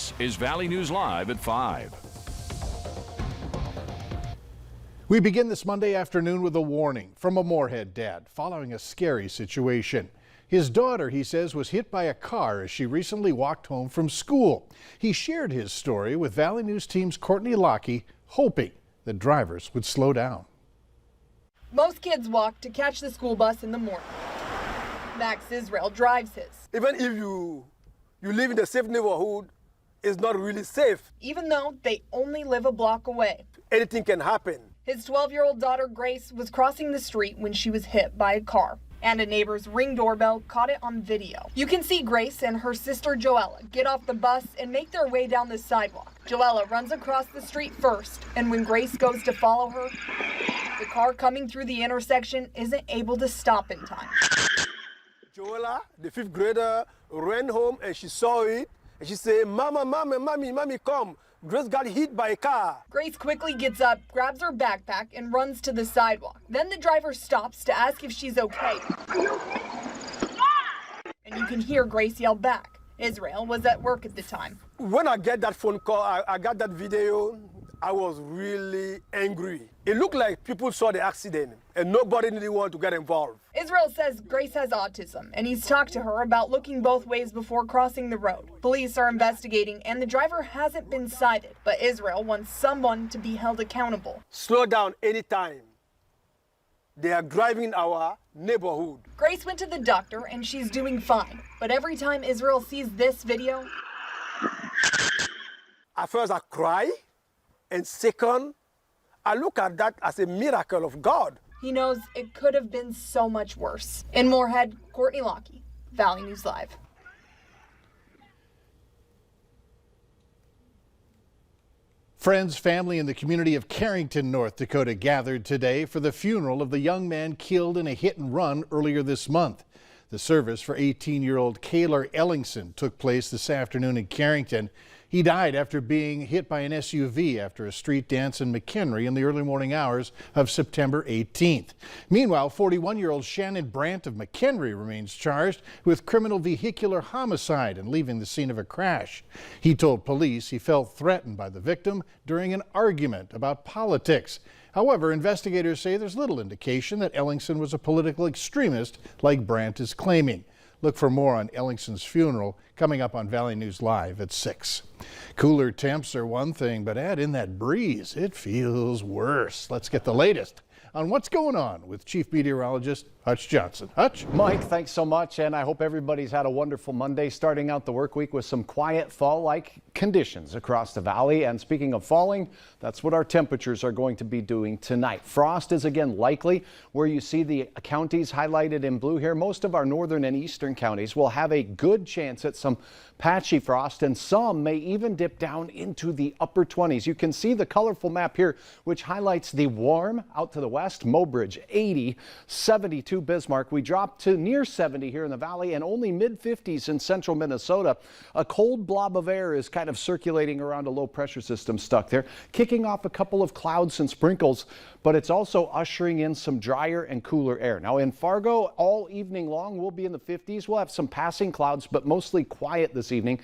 This is Valley News Live at 5. We begin this Monday afternoon with a warning from a Moorhead dad following a scary situation. His daughter, he says, was hit by a car as she recently walked home from school. He shared his story with Valley News Team's Courtney Lockie, hoping that drivers would slow down. Most kids walk to catch the school bus in the morning. Max Israel drives his. Even if you live in a safe neighborhood, it's not really safe. Even though they only live a block away. Anything can happen. His 12-year-old daughter Grace was crossing the street when she was hit by a car, and a neighbor's Ring doorbell caught it on video. You can see Grace and her sister Joella get off the bus and make their way down the sidewalk. Joella runs across the street first, and when Grace goes to follow her, the car coming through the intersection isn't able to stop in time. Joella, the 5th grader, ran home and she saw it, and she said, "Mama, mommy, come. Grace got hit by a car." Grace quickly gets up, grabs her backpack, and runs to the sidewalk. Then the driver stops to ask if she's okay. And you can hear Grace yell back. Israel was at work at the time. When I get that phone call, I got that video, I was really angry. It looked like people saw the accident and nobody really wanted to get involved. Israel says Grace has autism, and he's talked to her about looking both ways before crossing the road. Police are investigating, and the driver hasn't been cited, but Israel wants someone to be held accountable. Slow down anytime. They are driving our neighborhood. Grace went to the doctor, and she's doing fine. But every time Israel sees this video, at first I cry, and second, I look at that as a miracle of God. he knows it could have been so much worse. In Moorhead, Courtney Lockie, Valley News Live. Friends, family, and the community of Carrington, North Dakota gathered today for the funeral of the young man killed in a hit and run earlier this month. The service for 18-year-old Kaylor Ellingson took place this afternoon in Carrington. He died after being hit by an SUV after a street dance in McHenry in the early morning hours of September 18th. Meanwhile, 41-year-old Shannon Brandt of McHenry remains charged with criminal vehicular homicide and leaving the scene of a crash. He told police he felt threatened by the victim during an argument about politics. However, investigators say there's little indication that Ellingson was a political extremist like Brandt is claiming. Look for more on Ellingson's funeral coming up on Valley News Live at 6. Cooler temps are one thing, but add in that breeze, it feels worse. Let's get the latest on what's going on with Chief Meteorologist Hutch Johnson. Hutch? Mike, thanks so much, and I hope everybody's had a wonderful Monday, starting out the work week with some quiet fall-like conditions across the valley. And speaking of falling, that's what our temperatures are going to be doing tonight. Frost is again likely where you see the counties highlighted in blue here. Most of our northern and eastern counties will have a good chance at some patchy frost, and some may even dip down into the upper 20s. You can see the colorful map here, which highlights the warm out to the west, Mobridge 80, 72 Bismarck. We dropped to near 70 here in the valley and only mid-50s in central Minnesota. A cold blob of air is kind of circulating around a low pressure system stuck there, kicking off a couple of clouds and sprinkles, but it's also ushering in some drier and cooler air. Now in Fargo, all evening long, we'll be in the 50s. We'll have some passing clouds, but mostly quiet this evening.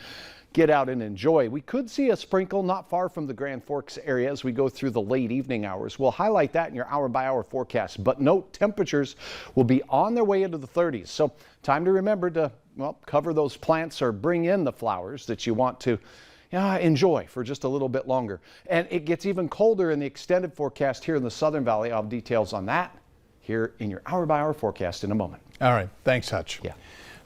Get out and enjoy. We could see a sprinkle not far from the Grand Forks area as we go through the late evening hours. We'll highlight that in your hour-by-hour forecast. But note, temperatures will be on their way into the 30s. So time to remember to, well, cover those plants or bring in the flowers that you want to enjoy for just a little bit longer. And it gets even colder in the extended forecast here in the Southern Valley. I'll have details on that here in your hour-by-hour forecast in a moment. All right. Thanks, Hutch. Yeah.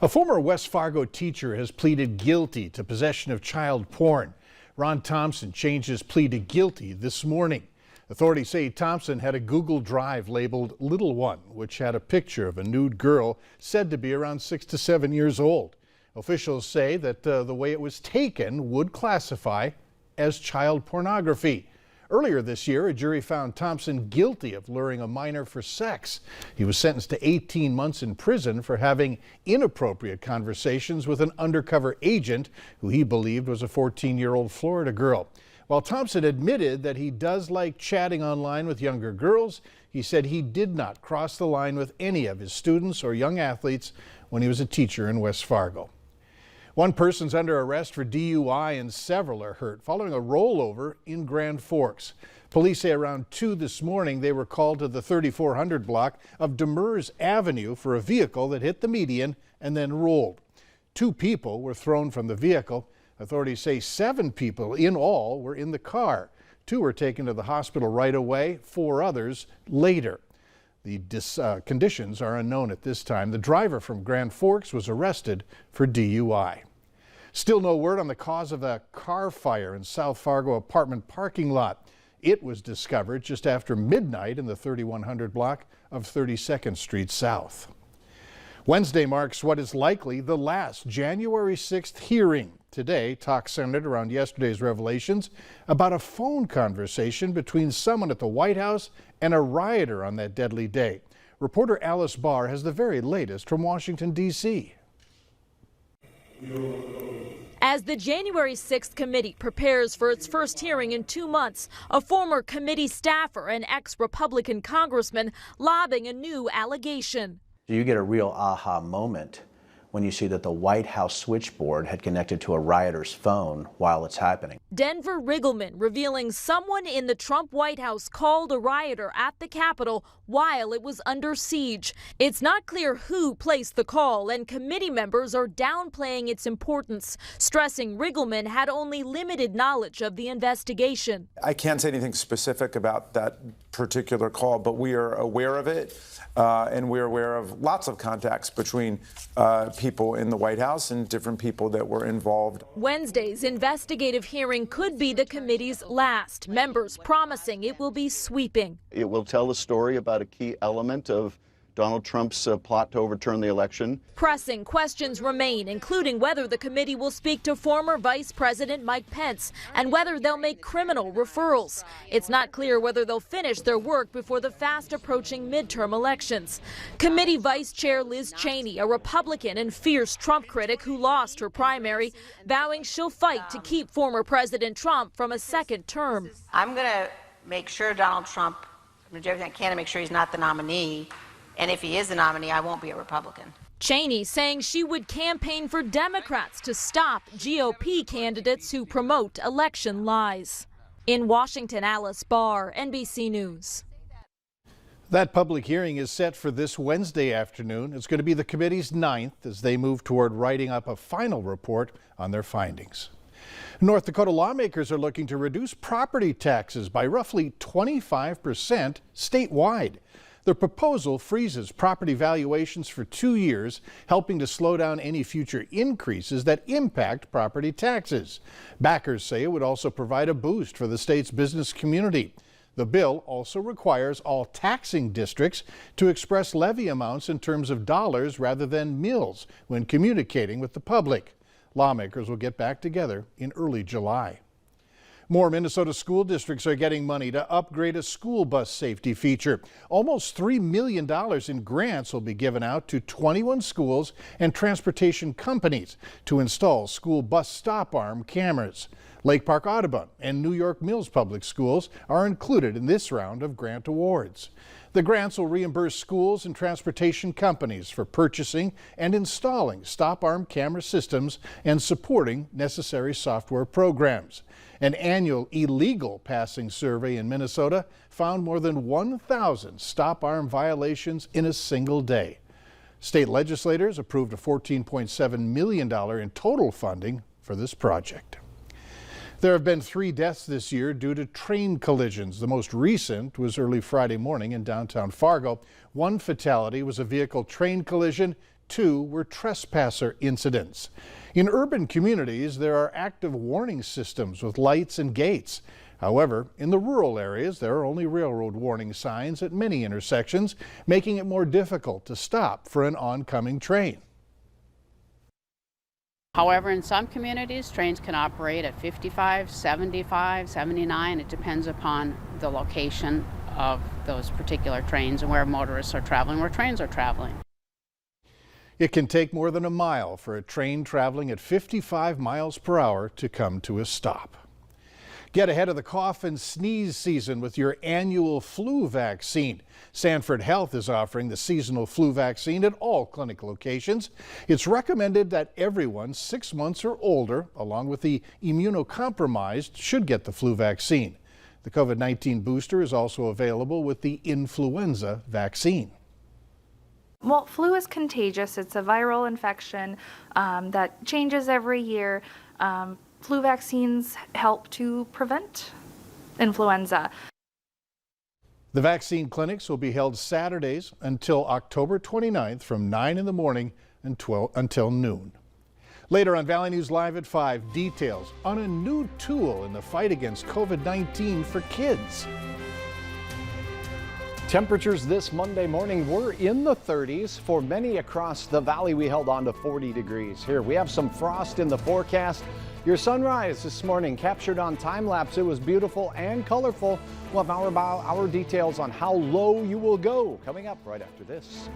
A former West Fargo teacher has pleaded guilty to possession of child porn. Ron Thompson changed his plea to guilty this morning. Authorities say Thompson had a Google Drive labeled Little One, which had a picture of a nude girl said to be around 6 to 7 years old. Officials say that the way it was taken would classify as child pornography. Earlier this year, a jury found Thompson guilty of luring a minor for sex. He was sentenced to 18 months in prison for having inappropriate conversations with an undercover agent who he believed was a 14-year-old Florida girl. While Thompson admitted that he does like chatting online with younger girls, he said he did not cross the line with any of his students or young athletes when he was a teacher in West Fargo. One person's under arrest for DUI and several are hurt following a rollover in Grand Forks. Police say around 2 this morning they were called to the 3400 block of Demers Avenue for a vehicle that hit the median and then rolled. 2 people were thrown from the vehicle. Authorities say 7 people in all were in the car. 2 were taken to the hospital right away, 4 others later. The conditions are unknown at this time. The driver from Grand Forks was arrested for DUI. Still no word on the cause of a car fire in South Fargo apartment parking lot. It was discovered just after midnight in the 3100 block of 32nd Street South. Wednesday marks what is likely the last January 6th hearing. Today, talk centered around yesterday's revelations about a phone conversation between someone at the White House and a rioter on that deadly day. Reporter Alice Barr has the very latest from Washington, D.C. As the January 6th committee prepares for its first hearing in 2 months, a former committee staffer and ex-Republican congressman lobbing a new allegation. You get a real aha moment when you see that the White House switchboard had connected to a rioter's phone while it's happening. Denver Riggleman revealing someone in the Trump White House called a rioter at the Capitol while it was under siege. It's not clear who placed the call, and committee members are downplaying its importance, stressing Riggleman had only limited knowledge of the investigation. I can't say anything specific about that particular call, but we are aware of it, and we're aware of lots of contacts between people in the White House and different people that were involved. Wednesday's investigative hearing could be the committee's last, members promising it will be sweeping. It will tell the story about a key element of Donald Trump's plot to overturn the election. Pressing questions remain, including whether the committee will speak to former Vice President Mike Pence and whether they'll make criminal referrals. It's not clear whether they'll finish their work before the fast-approaching midterm elections. Committee Vice Chair Liz Cheney, a Republican and fierce Trump critic who lost her primary, vowing she'll fight to keep former President Trump from a second term. I'm going to make sure Donald Trump, I'm going to do everything I can to make sure he's not the nominee. And if he is the nominee, I won't be a Republican. Cheney saying she would campaign for Democrats to stop GOP candidates who promote election lies. In Washington, Alice Barr, NBC News. That public hearing is set for this Wednesday afternoon. It's going to be the committee's 9th as they move toward writing up a final report on their findings. North Dakota lawmakers are looking to reduce property taxes by roughly 25% statewide. The proposal freezes property valuations for 2 years, helping to slow down any future increases that impact property taxes. Backers say it would also provide a boost for the state's business community. The bill also requires all taxing districts to express levy amounts in terms of dollars rather than mills when communicating with the public. Lawmakers will get back together in early July. More Minnesota school districts are getting money to upgrade a school bus safety feature. Almost $3 million in grants will be given out to 21 schools and transportation companies to install school bus stop arm cameras. Lake Park Audubon and New York Mills Public Schools are included in this round of grant awards. The grants will reimburse schools and transportation companies for purchasing and installing stop arm camera systems and supporting necessary software programs. An annual illegal passing survey in Minnesota found more than 1,000 stop arm violations in a single day. State legislators approved a $14.7 million in total funding for this project. There have been 3 deaths this year due to train collisions. The most recent was early Friday morning in downtown Fargo. 1 fatality was a vehicle train collision. 2 were trespasser incidents. In urban communities, there are active warning systems with lights and gates. However, in the rural areas, there are only railroad warning signs at many intersections, making it more difficult to stop for an oncoming train. However, in some communities, trains can operate at 55, 75, 79. It depends upon the location of those particular trains and where motorists are traveling, where trains are traveling. It can take more than a mile for a train traveling at 55 miles per hour to come to a stop. Get ahead of the cough and sneeze season with your annual flu vaccine. Sanford Health is offering the seasonal flu vaccine at all clinic locations. It's recommended that everyone 6 months or older, along with the immunocompromised, should get the flu vaccine. The COVID-19 booster is also available with the influenza vaccine. Well, flu is contagious. It's a viral infection that changes every year. Flu vaccines help to prevent influenza. The vaccine clinics will be held Saturdays until October 29th from 9 in the morning until noon. Later on Valley News Live at 5, details on a new tool in the fight against COVID-19 for kids. Temperatures this Monday morning were in the 30s. For many across the valley, we held on to 40 degrees. Here we have some frost in the forecast. Your sunrise this morning captured on time lapse. It was beautiful and colorful. We'll have our details on how low you will go coming up right after this.